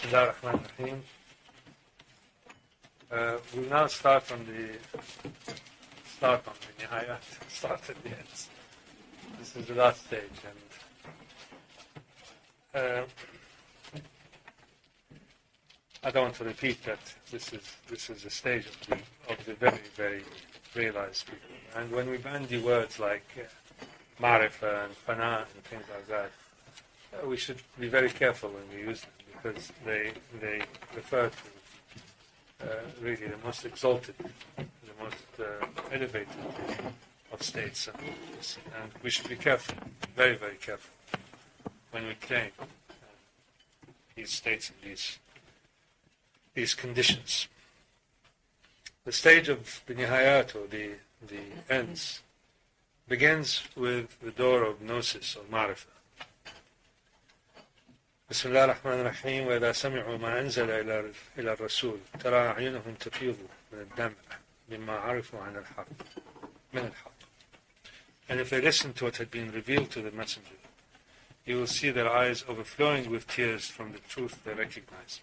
Bismillah ar-Rahman ar-Rahim. We'll now start on the Nihayat, start at the end. This is the last stage, and I don't want to repeat that this is a stage of the very, very realized people. And when we bandy words like Ma'rifah and Fana and things like that, we should be very careful when we use them, because they refer to really the most exalted, the most elevated of states, and we should be careful, very, very careful, when we claim these states and these conditions. The stage of the Nihayat, or the ends, begins with the door of gnosis or Ma'rifah. بسم الله الرحمن الرحيم وإذا سمعوا ما أنزل إلى الرسول ترى أعينهم تفيض من الدمع مما عرفوا عن الحق من الحق. And if they listen to what had been revealed to the messenger, you will see their eyes overflowing with tears from the truth they recognize.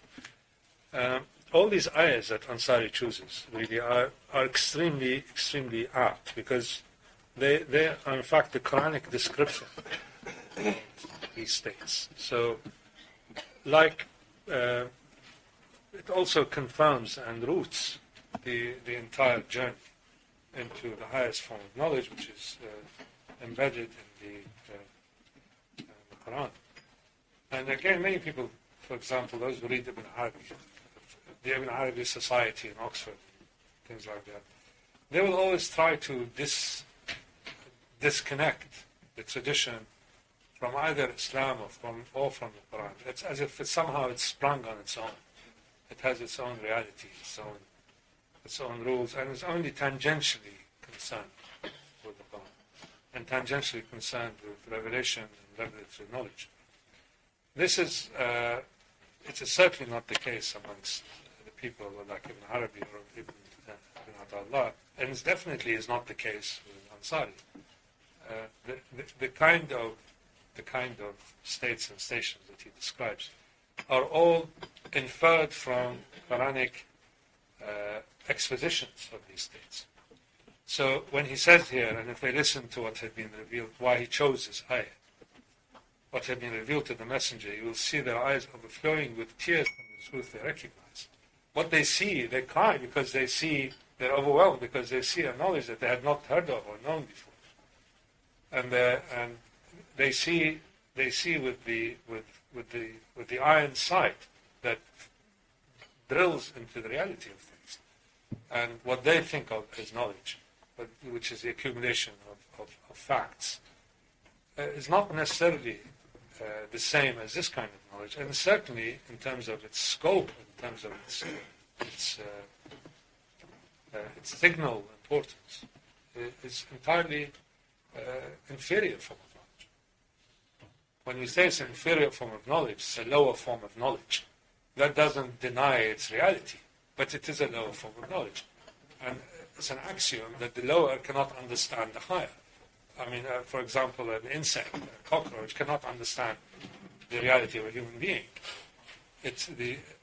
All these ayahs that Ansari chooses really are extremely, extremely apt, because they are in fact the Quranic description of these states. So, it also confirms and roots the entire journey into the highest form of knowledge, which is embedded in the Quran. And again, many people, for example, those who read Ibn Arabi, the Ibn Arabi Society in Oxford, things like that, they will always try to disconnect the tradition from either Islam or from the Quran. It's as if somehow it's sprung on its own. It has its own reality, its own rules, and is only tangentially concerned with the Quran, and tangentially concerned with revelation and revelatory knowledge. This is, it is certainly not the case amongst the people like Ibn Arabi or Ibn Abdulla, and it definitely is not the case with Ansari. The kind of states and stations that he describes are all inferred from Quranic expositions of these states. So when he says here, and if they listen to what had been revealed, why he chose this ayah, what had been revealed to the messenger, you will see their eyes overflowing with tears from the truth they recognize. What they see, they cry because they're overwhelmed because they see a knowledge that they had not heard of or known before. And they see with the iron sight that drills into the reality of things, and what they think of as knowledge, which is the accumulation of facts, is not necessarily the same as this kind of knowledge, and certainly in terms of its scope, in terms of its signal importance, is entirely inferior form of knowledge. When we say it's an inferior form of knowledge, it's a lower form of knowledge. That doesn't deny its reality, but it is a lower form of knowledge. And it's an axiom that the lower cannot understand the higher. I mean, for example, an insect, a cockroach, cannot understand the reality of a human being. It's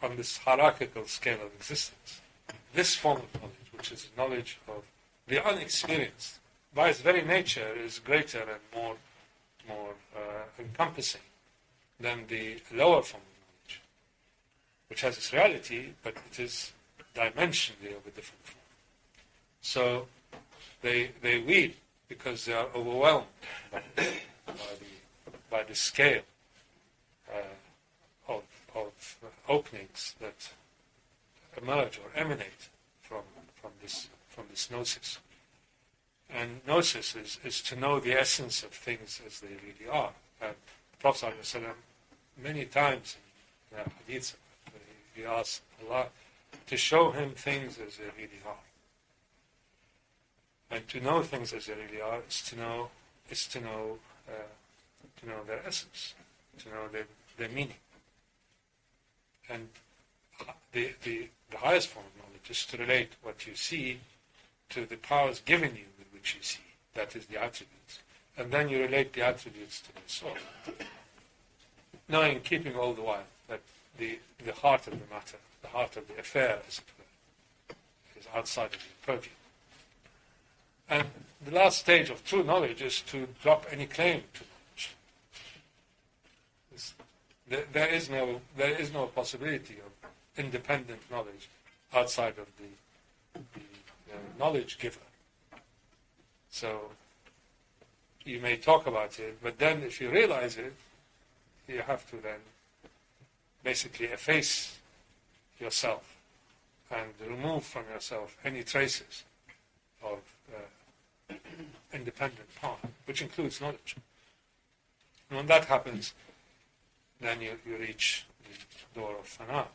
on this hierarchical scale of existence. This form of knowledge, which is knowledge of the unexperienced, by its very nature is greater and more encompassing than the lower form of knowledge, which has its reality, but it is dimensionally of a different form. So they weep because they are overwhelmed by the scale of openings that emerge or emanate from this gnosis. And gnosis is to know the essence of things as they really are. And the Prophet ﷺ, many times in the hadith, he asked Allah to show him things as they really are. And to know things as they really are is to know their essence, to know their meaning. And the highest form of knowledge is to relate what you see to the powers given you with which you see. That is the attributes. And then you relate the attributes to the soul. Knowing, keeping all the while that the heart of the matter, the heart of the affair, as it were, is outside of your purview. And the last stage of true knowledge is to drop any claim to knowledge. There is no possibility of independent knowledge outside of the knowledge giver. So you may talk about it, but then if you realize it, you have to then basically efface yourself and remove from yourself any traces of independent power, which includes knowledge. And when that happens, then you reach the door of fana,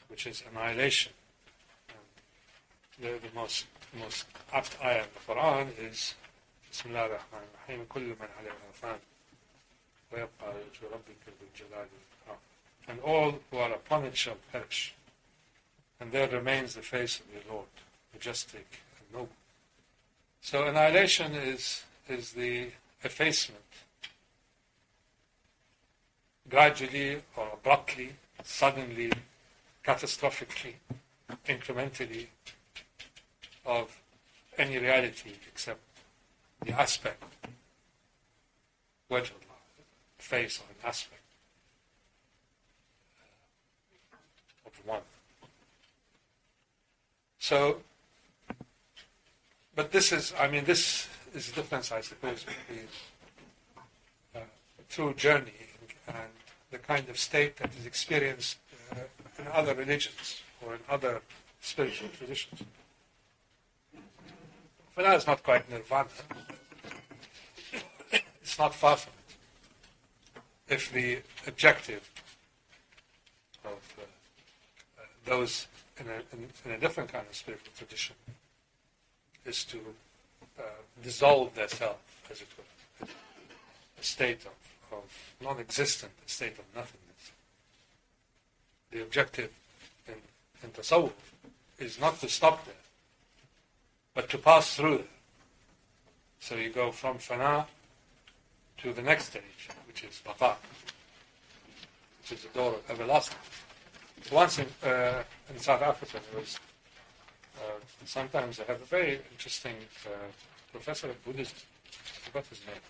which is annihilation. And the most apt ayah in the Quran is Bismillah ar-Rahman ar-Rahim, kullu man alayha fan wa yabqa wajhu rabbika dhul jalali wal ikram. And all who are upon it shall perish, and there remains the face of your Lord, majestic and noble. So annihilation is the effacement, gradually or abruptly, suddenly, catastrophically, incrementally, of any reality except the aspect, wajh Allah, face or an aspect of the one. So, but this is the difference, I suppose, between true journeying and the kind of state that is experienced in other religions or in other spiritual traditions. Fana is not quite nirvana. It's not far from it. If the objective of those in a different kind of spiritual tradition is to dissolve their self, as it were, a state of non-existent, a state of nothingness. The objective in tasawwuf is not to stop there, but to pass through there. So you go from fana to the next stage, which is baqa, which is the door of everlasting. Once in South Africa, there was sometimes they have a very interesting professor of Buddhism. I forgot his name.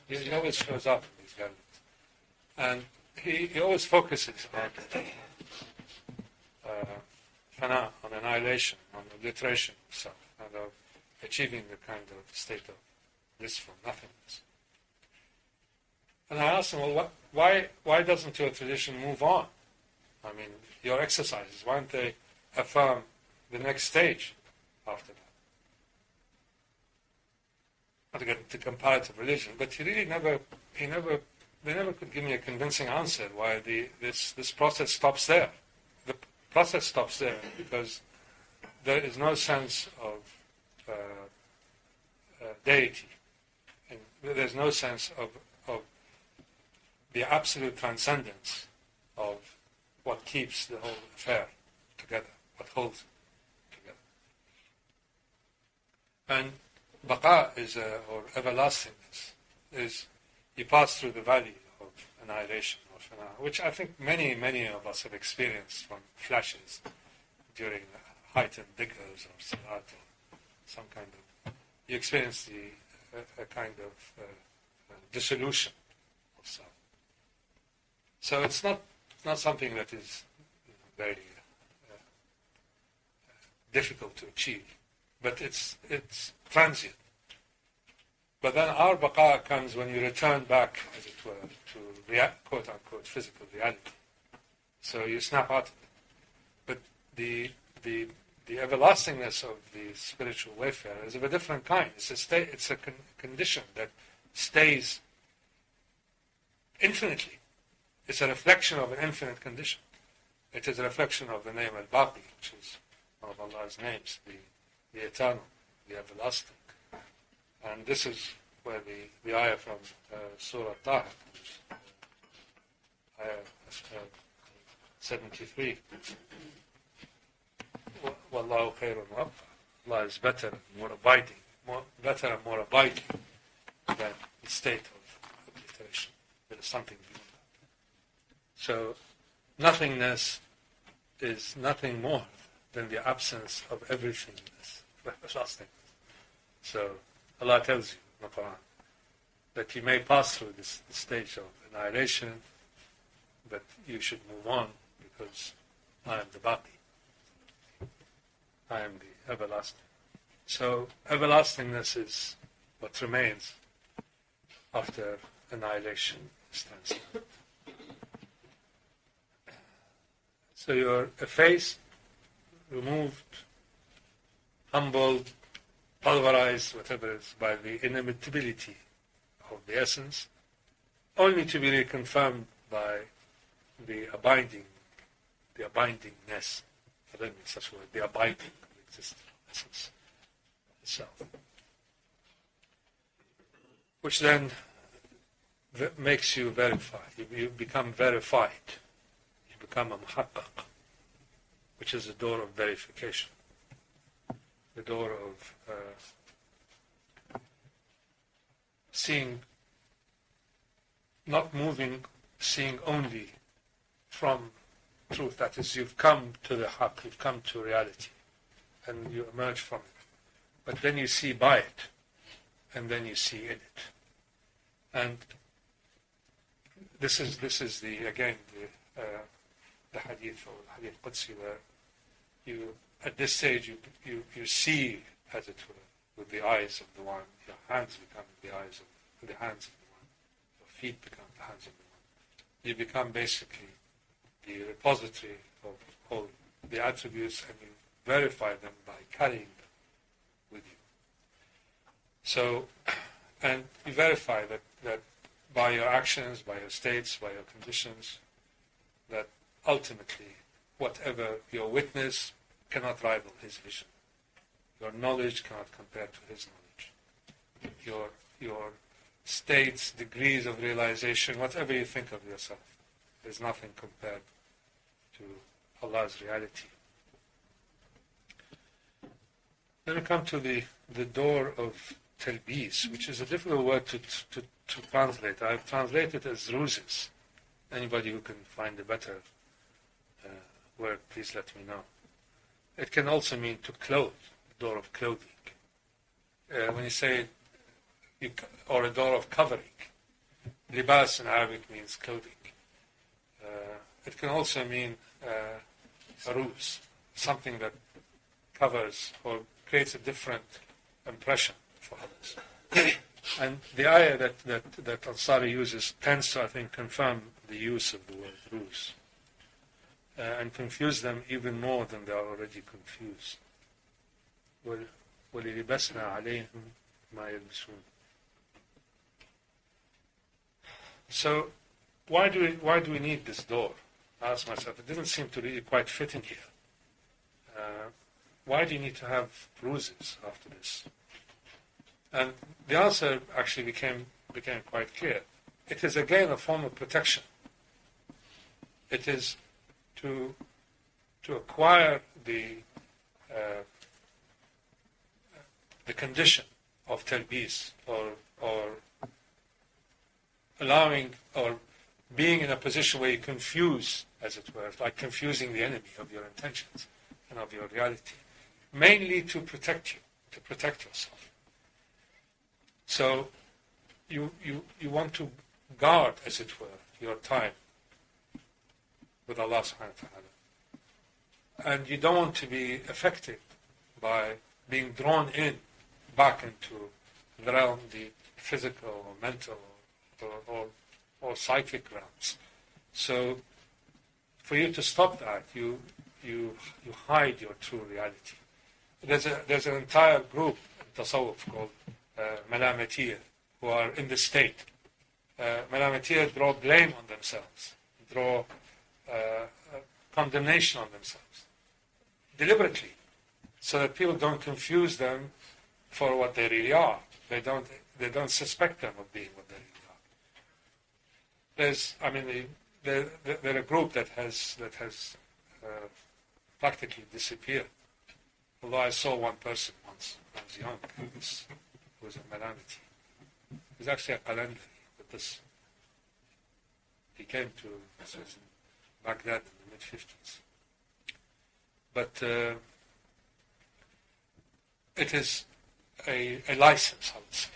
He always shows up in these gatherings, and he always focuses on fana, on annihilation, on obliteration of self, and of achieving the kind of state of blissful nothingness. And I asked him, well, why doesn't your tradition move on? I mean, your exercises, why don't they affirm the next stage after that? Not to get into comparative religion, but they never could give me a convincing answer why this process stops there. The process stops there because there is no sense of deity, and there's no sense of the absolute transcendence of what keeps the whole affair together, what holds it together. And baqa or everlastingness is you pass through the valley of annihilation or fana, which I think many of us have experienced from flashes during heightened Dhikr's or salat or some kind of, you experience a kind of dissolution of self. So it's not something that is very difficult to achieve, but it's transient. But then our baqa comes when you return back, as it were, to quote-unquote physical reality. So you snap out of it. But the everlastingness of the spiritual wayfarer is of a different kind. It's a condition that stays infinitely. It's a reflection of an infinite condition. It is a reflection of the name al-Baqi, which is one of Allah's names, the eternal, the everlasting. And this is where the ayah from Surah Taha comes, ayah 73. Wallahu khairun wa abqa. Allah is better and more abiding, better and more abiding than the state of obliteration. There is something beyond that. So nothingness is nothing more than the absence of everythingness, everlasting. So Allah tells you in the Quran that you may pass through this stage of annihilation, but you should move on because I am the Baqi. I am the everlasting. So everlastingness is what remains after annihilation stands. So you're effaced, removed, humbled, pulverized, whatever it is, by the inimitability of the essence, only to be reconfirmed by the abidingness, I don't mean such a word, the abiding of existence, essence itself. Which then makes you verified. You become verified. You become a muhaqqaq, which is the door of verification. The door of seeing, not moving, seeing only from truth. That is, you've come to the haqq, you've come to reality, and you emerge from it. But then you see by it, and then you see in it. And this is the hadith, or hadith Qudsi, where you, at this stage, you see, as it were, with the eyes of the one. Your hands become the hands of the one. Your feet become the hands of the one. You become basically the repository of all the attributes, and you verify them by carrying them with you. So, and you verify that by your actions, by your states, by your conditions, that ultimately, whatever your witness cannot rival his vision. Your knowledge cannot compare to his knowledge. Your states, degrees of realization, whatever you think of yourself, is nothing compared to Allah's reality. Then we come to the door of talbis, which is a difficult word to translate. I've translated as ruses. Anybody who can find a better word, please let me know. It can also mean to clothe, the door of clothing. When you say, or a door of covering, libas in Arabic means clothing. It can also mean a ruse, something that covers or creates a different impression for others. And the ayah that Ansari uses tends to, I think, confirm the use of the word ruse, and confuse them even more than they are already confused. وَلِلِبَسْنَا عَلَيْهِمْ مَا يَلْبِسُونَ. So, why do we need this door? I asked myself, it didn't seem to really quite fit in here. Why do you need to have ruses after this? And the answer actually became quite clear. It is again a form of protection. It is to acquire the condition of talbis, or allowing, or being in a position where you confuse, as it were, like confusing the enemy of your intentions and of your reality, mainly to protect you, to protect yourself. So you want to guard, as it were, your time with Allah subhanahu wa ta'ala. And you don't want to be affected by being drawn back into the realm, the physical or mental or psychic realms. So for you to stop that, you hide your true reality. There's an entire group in Tasawwuf called Malamatiyah, who are in the state. Malamatiyah draw blame on themselves, draw condemnation on themselves, deliberately, so that people don't confuse them for what they really are. They don't suspect them of being what they really are. They're a group that has practically disappeared. Although I saw one person once when I was young, who was a Malamati. He was actually a Qalandari, but this He came to, this was in Baghdad in the mid-50s. But it is a license, I would say,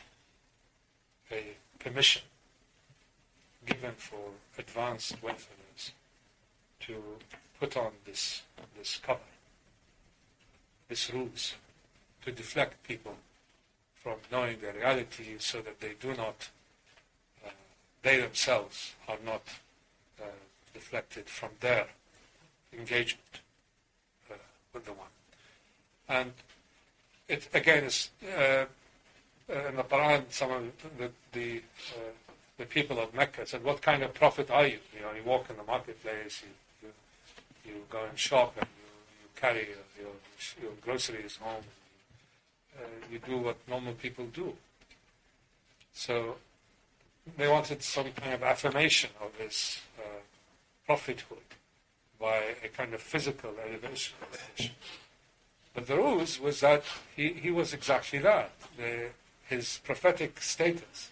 a permission given for advanced wayfarers to put on this cover, this ruse, to deflect people from knowing their reality so that they do not, they themselves are not deflected from their engagement with the one. And it again is in the Quran, some of the people of Mecca said, "What kind of prophet are you? You know, you walk in the marketplace, you go and shop, and you carry your groceries home, and you do what normal people do." So they wanted some kind of affirmation of his prophethood by a kind of physical elevation. But the ruse was that he was exactly that. His prophetic status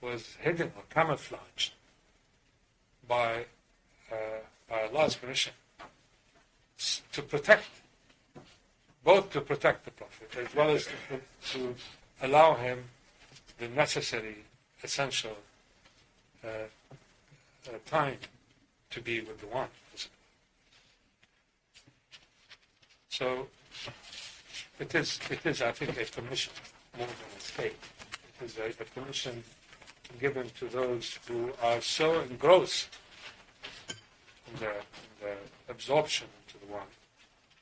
was hidden or camouflaged by Allah's permission to protect, both to protect the Prophet as well as to allow him the necessary, essential time to be with the One. So it is, I think, a permission more than a state. It is a permission given to those who are so engrossed in their absorption into the One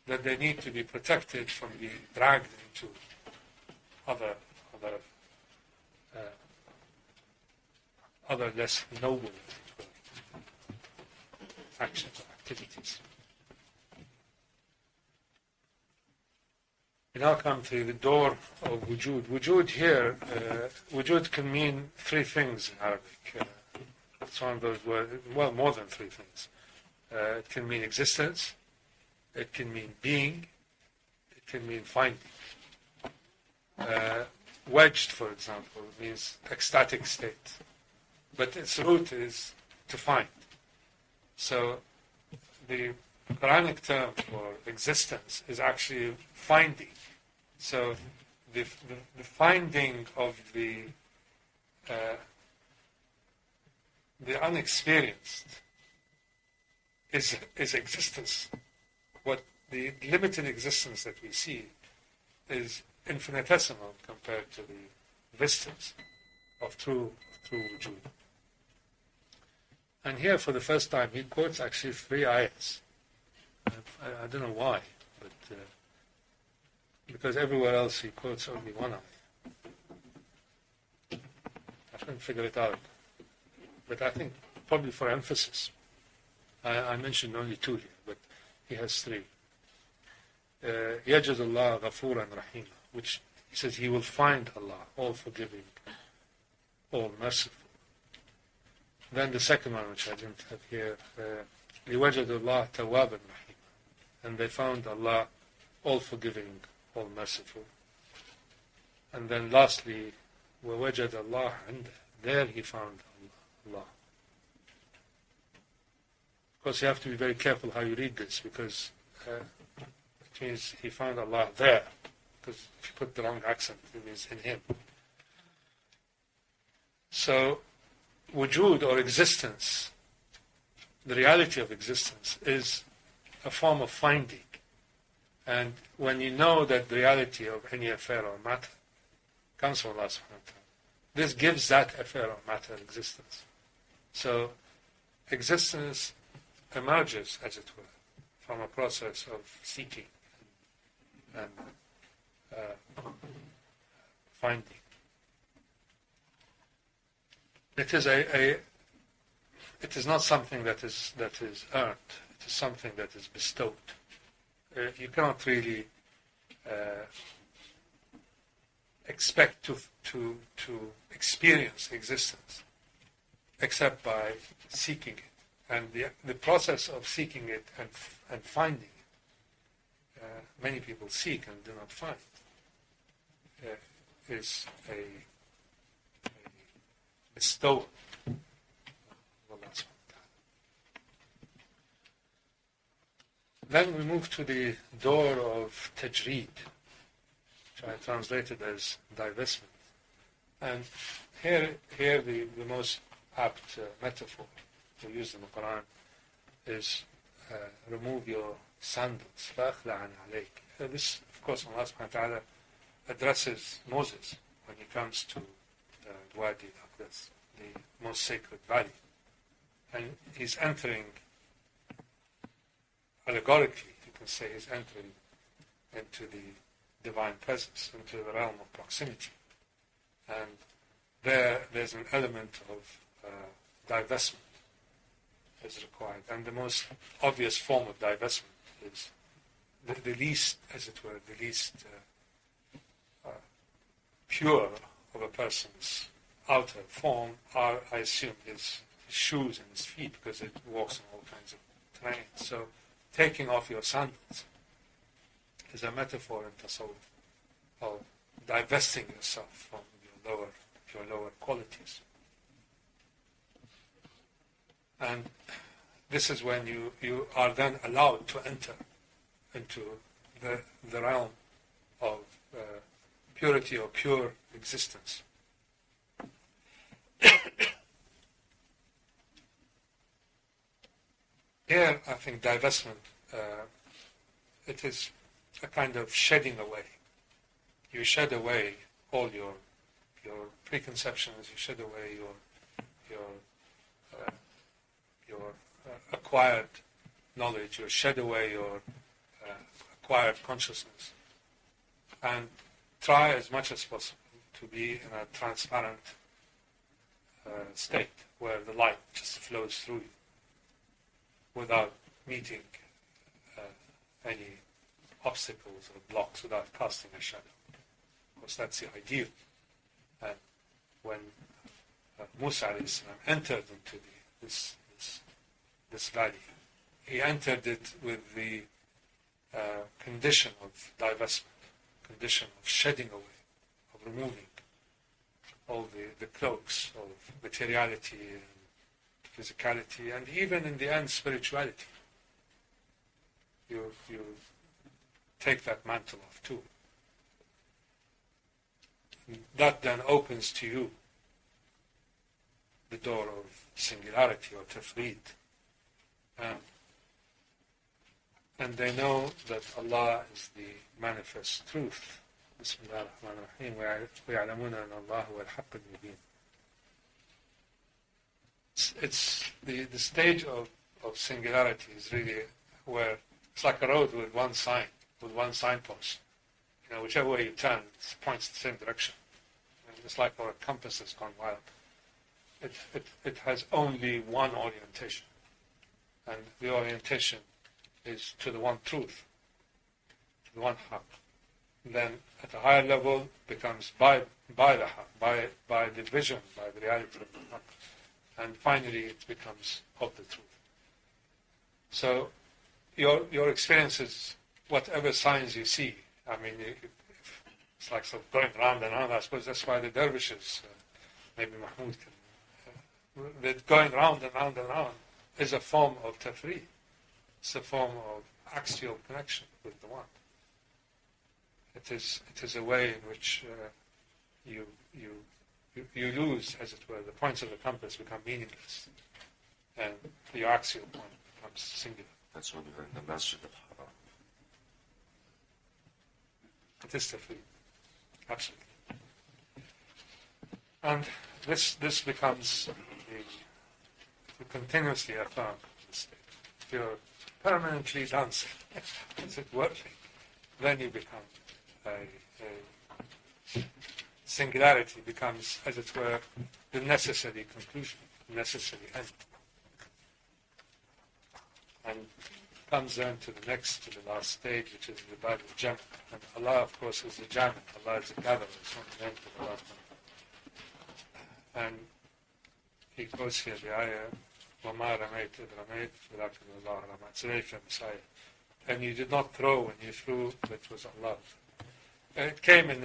that they need to be protected from being dragged into other less noble actions or activities. We now come to the door of wujud. Wujud here, wujud can mean three things in Arabic. It's one of those words, well, more than three things. It can mean existence, it can mean being, it can mean finding. Wedged, for example, means ecstatic state, but its root is to find. So the Quranic term for existence is actually finding. So the finding of the unexperienced is existence. What the limited existence that we see is infinitesimal compared to the vistas of true wujud. And here, for the first time, he quotes actually three ayats. I don't know why, but because everywhere else he quotes only one ayah. I couldn't figure it out. But I think probably for emphasis. I mentioned only two here, but he has three. يَجَدُ اللَّهَ غَفُورًا رَحِيمًا, which he says he will find Allah, all forgiving, all merciful. Then the second one, which I didn't have here, لِوَجَدُ اللَّهَ تَوَّابًا رَحِيمًا, and they found Allah all forgiving, all merciful. And then lastly, وَوَجَدَ اللَّهَ عِنْدَهُ, there he found Allah. Of course, you have to be very careful how you read this, because it means he found Allah there, because if you put the wrong accent, it means in him. So, wujud, or existence, the reality of existence, is a form of finding. And when you know that the reality of any affair or matter comes from Allah subhanahu wa ta'ala, this gives that affair or matter existence. So, existence emerges, as it were, from a process of seeking and finding. It is not something that is earned. It is something that is bestowed. You cannot really expect to experience existence except by seeking it. And the process of seeking it and finding it, many people seek and do not find, is a bestowal of Allah subhanahu wa ta'ala. Then we move to the door of tajreed, which I translated as divestment. And here the most apt metaphor to use in the Quran is remove your sandals. This, of course, Allah subhanahu wa ta'ala addresses Moses when he comes to the Wadi like this, the most sacred valley. And he's entering, allegorically, you can say he's entering into the divine presence, into the realm of proximity. And there's an element of divestment is required. And the most obvious form of divestment is the least, as it were, the least pure of a person's outer form are, I assume, his shoes and his feet, because it walks on all kinds of terrain. So taking off your sandals is a metaphor in tasawwuf of divesting yourself from your lower qualities. And this is when you are then allowed to enter into the realm of purity or pure existence. Here, I think divestment, it is a kind of shedding away. You shed away all your preconceptions. You shed away your acquired knowledge. You shed away your acquired consciousness, and try as much as possible to be in a transparent state where the light just flows through you without meeting any obstacles or blocks, without casting a shadow. Of course, that's the ideal. And when Musa alayhi salam entered into this valley, he entered it with the condition of divestment, condition of shedding away, of removing all the cloaks of materiality and physicality, and even in the end spirituality. You take that mantle off too. That then opens to you the door of singularity or tafreed. And they know that Allah is the manifest truth. Bismillah ar-Rahman ar-Rahim. وَيَعْلَمُونَ أَنَّ اللَّهُ هُوَ الْحَقُّ الْمُبِينُ. It's the stage of singularity is really where it's like a road with one signpost. You know, whichever way you turn, it points the same direction. And it's like our compass has gone wild. It has only one orientation, and the orientation is to the one truth, to the one haqq. Then at a higher level becomes by the haqq, by the vision, by the reality of the haqq. And finally it becomes of the truth. So your experiences, whatever signs you see, I mean, it's like sort of going round and round. I suppose that's why the dervishes, maybe Mahmoud can, that going round and round and round is a form of tafreed. It's a form of axial connection with the one. It is a way in which you lose, as it were, the points of the compass become meaningless, and your axial point becomes singular. That's when you're in the Masjid al-Haram. It is tafreed, absolutely. And this becomes the continuously affirm this state. If you're permanently dancing, is it working? Then you become singularity becomes, as it were, the necessary conclusion, the necessary end. And comes then to the last stage, which is the Bab al-Jam'. And Allah, of course, is the Jam'. Allah is the gatherer. It's not the name of Allah. And he quotes here the ayah, وَمَا رَمَيْتَ إِذْ رَمَيْتَ وَلَكِنَّ اللَّهَ رَمَى. It's very famous ayah. And you did not throw when you threw, but it was Allah. And it came it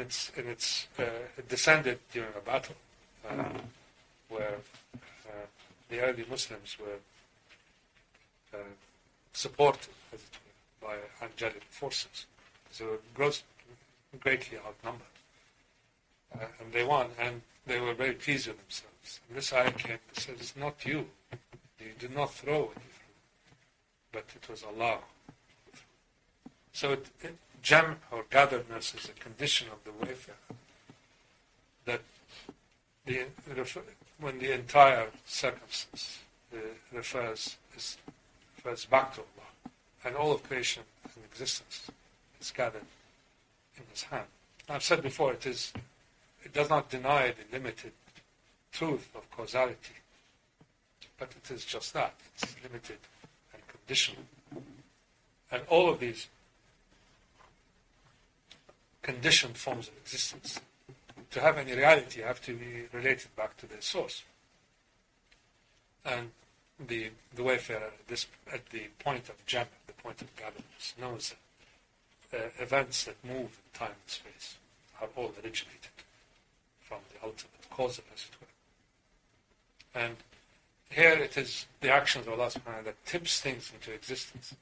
descended during a battle where the early Muslims were supported, as it by angelic forces. So greatly outnumbered. And they won, and they were very pleased with themselves. And this ayah came and said, it's not you. You did not throw any fruit, but it was Allah who threw. So jam' or gatheredness is a condition of the wayfarer, that when the entire circumstance refers back to Allah, and all of creation and existence is gathered in His hand. I've said before, it does not deny the limited truth of causality, but it is just that. It's limited and conditional. And all of these conditioned forms of existence, to have any reality, have to be related back to their source. And the wayfarer at the point of jam', the point of gatherness, knows that events that move in time and space are all originated from the ultimate cause, as it were. And here it is the actions of Allah subhanahu wa ta'ala that tips things into existence.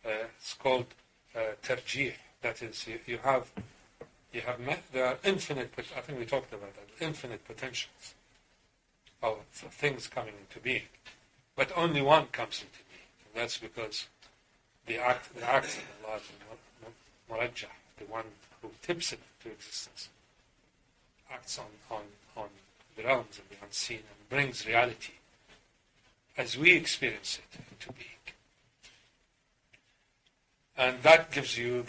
It's called tarjih. That is, there are infinite, I think we talked about that, infinite potentials for things coming into being. But only one comes into being. And that's because the act of Allah, the murajjah, the one who tips it into existence, acts on the realms of the unseen and brings reality as we experience it into being. And that gives you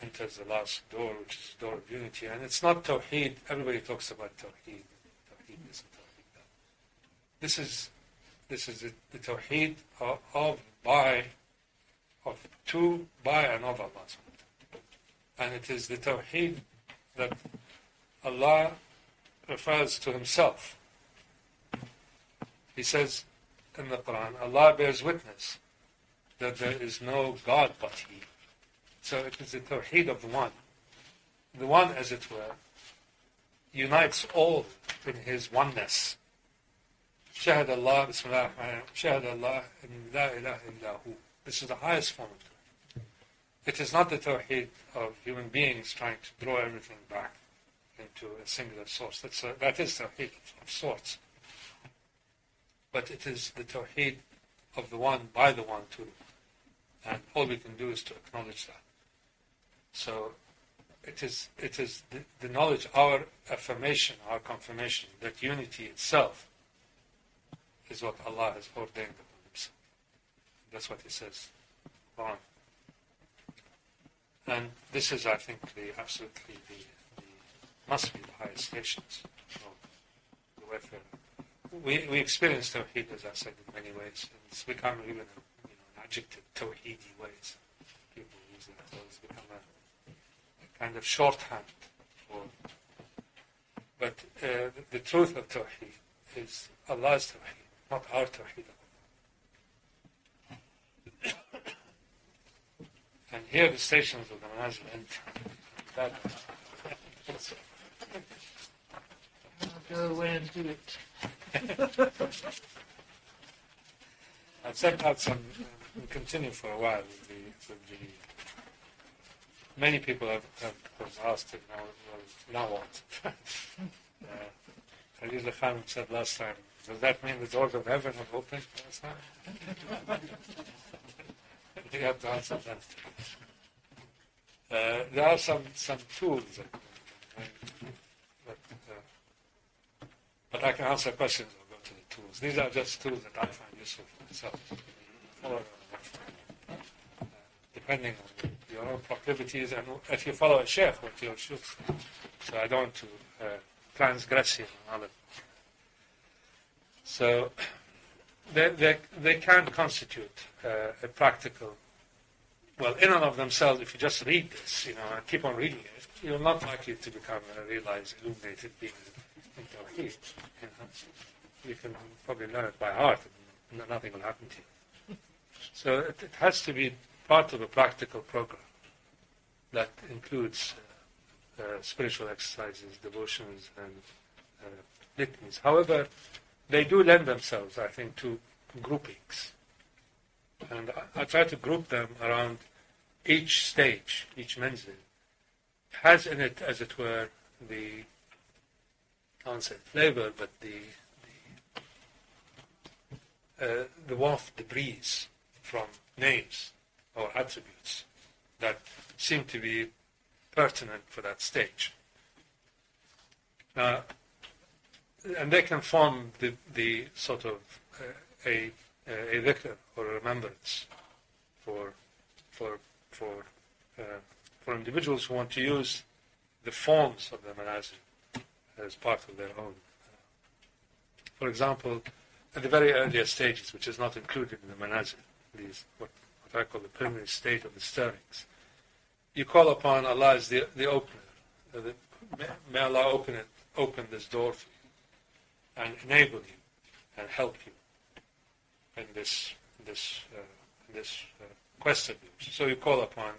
enters the last door, which is the door of unity. And it's not tawheed. Everybody talks about tawheed. Tawheed this and tawheed that. This is the tawheed by and of Allah. And it is the tawheed that Allah refers to Himself. He says in the Quran, Allah bears witness that there is no God but He. So it is the tawheed of the One. The One, as it were, unites all in His oneness. Shahad Allah, Bismillah, Shahad Allah, La ilaha illa hu. This is the highest form of tawheed. It is not the tawheed of human beings trying to draw everything back into a singular source. That is tawheed of sorts. But it is the tawheed of the One, by the One, to the One. And all we can do is to acknowledge that. So it is the knowledge, our affirmation, our confirmation that unity itself is what Allah has ordained upon Himself. That's what He says. Quran. And this is, I think, absolutely must be the highest stations of the wayfarer. We experience Tawheed, as I said, in many ways. And it's become even an adjective, Tawheedi ways. People use that. So it's become a kind of shorthand for. But the truth of Tawheed is Allah's Tawheed, not our Tawheed. And here the stations of the Manazil end. I'll go away and do it. I've sent out some, we'll continue for a while with the many people have asked it now what? Khalil Khan said last time, does that mean the doors of heaven have opened last time? You have to answer that. There are some tools, but I can answer questions or go to the tools. These are just tools that I find useful for myself. Depending on your own proclivities and if you follow a sheikh, what you'll shoot. So I don't want to transgress here on other. So they can constitute a practical. Well, in and of themselves, if you just read this, and keep on reading it, you're not likely to become a realized, illuminated being in Tawheed. You can probably learn it by heart, and nothing will happen to you. So it has to be part of a practical program that includes spiritual exercises, devotions, and litanies. However, they do lend themselves, I think, to groupings. And I try to group them around each stage, each manzil, has in it, as it were, the, I won't say flavor, but the waft, the breeze from names or attributes that seem to be pertinent for that stage. And they can form the sort of a dhikr or a remembrance for individuals who want to use the forms of the manazil as part of their own. For example, at the very earliest stages, which is not included in the manazil, these what I call the preliminary state of the stirrings, you call upon Allah as the opener. May Allah open this door for you and enable you and help you in this quest of yours. So you call upon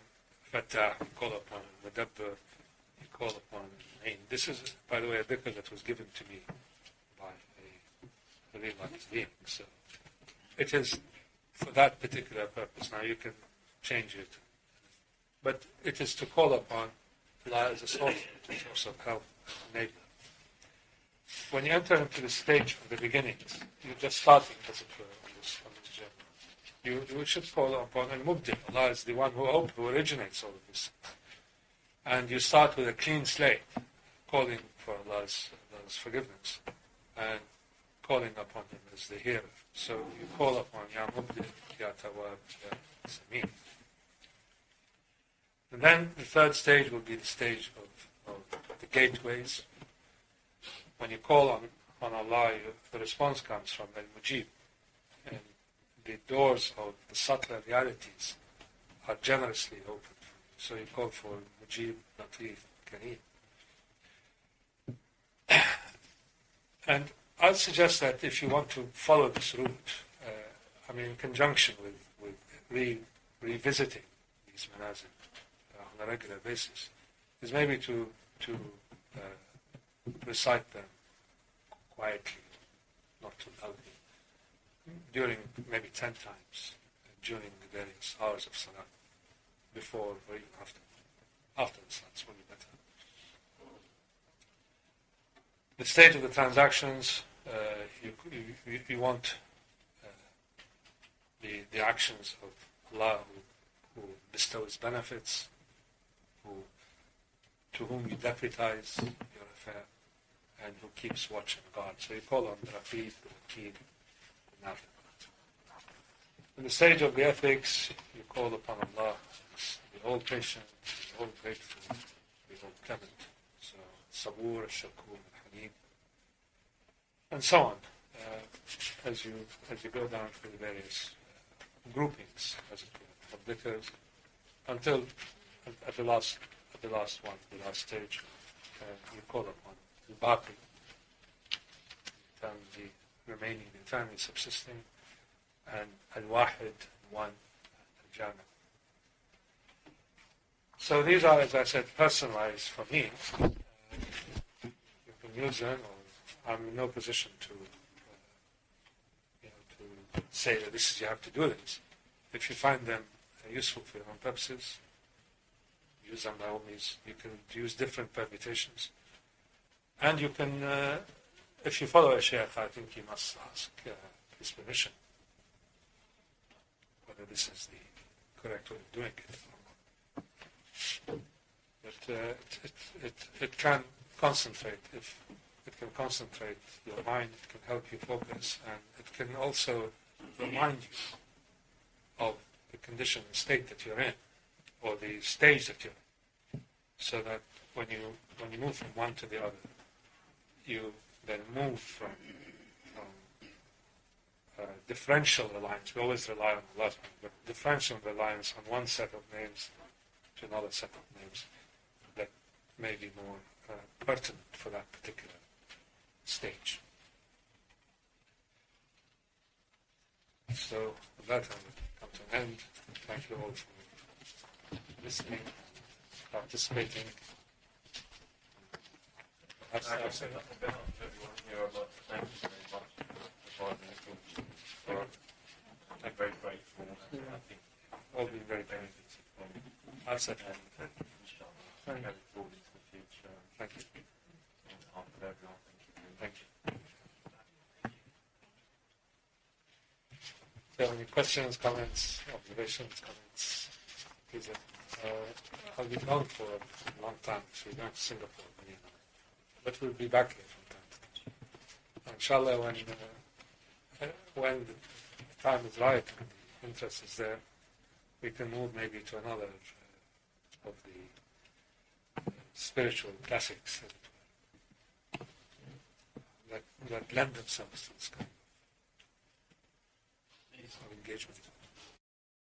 Fattah, you call upon Mudabbir, you call upon Ain. This is, by the way, a dhikr that was given to me by a real life being. So it is for that particular purpose. Now you can change it, but it is to call upon Allah as a source of help and enabler. When you enter into the stage of the beginnings, you're just starting, as it were, on this journey. You should call upon Al-Mubdi. Allah is the one who originates all of this. And you start with a clean slate, calling for Allah's forgiveness, and calling upon Him as the hearer. So you call upon Ya Mubdi, Ya Tawwab, Ya Sameen. And then the third stage will be the stage of the gateways. When you call on Allah, the response comes from Al-Mujib. And the doors of the subtler realities are generously open for you. So you call for Mujib, Latif, Kareem. And I'd suggest that if you want to follow this route, in conjunction with revisiting these manazil on a regular basis, is maybe to recite them quietly, not too loudly, during maybe 10 times during the various hours of salah, before or even after. After the salah will be better. The stage of the transactions, you want the actions of Allah who bestows benefits, to whom you deputize your affair, and who keeps watch and guard. So you call on the Raqib, the Wakil, the Nafi. In the stage of the ethics, you call upon Allah, the all patient, the all grateful, the all clement. So Sabur, Shakur, Halim, and so on, as you go down through the various groupings, as it were, of dhikrs, until at the last one, the last stage, you call upon al-Baqi, the remaining, the eternally subsisting, and al-Wahid, one, and al-Jami. So these are, as I said, personalized for me. You can use them, or I'm in no position to say that this is, you have to do this. If you find them useful for your own purposes, use them by all means. You can use different permutations. And you can, if you follow a sheikh, I think you must ask his permission, whether this is the correct way of doing it. But it can concentrate. If it can concentrate your mind, it can help you focus, and it can also remind you of the condition, the state that you're in, or the stage that you're in, so that when you move from one to the other, you then move from differential reliance. We always rely on Allah, but differential reliance on one set of names to another set of names that may be more pertinent for that particular stage. So with that, I will come to an end. Thank you all for listening, participating. Thank you very much. I'm very grateful. I think all been very beneficial for me. outside. Inshallah. Going forward into the future. Thank you. On behalf of everyone, thank you. Thank you. If you have any questions, comments, observations, comments, please. I'll be gone for a long time, so we're going to Singapore. But we'll be back here from time to time. Inshallah, when the time is right and the interest is there, we can move maybe to another of the spiritual classics that lend themselves to this kind of engagement.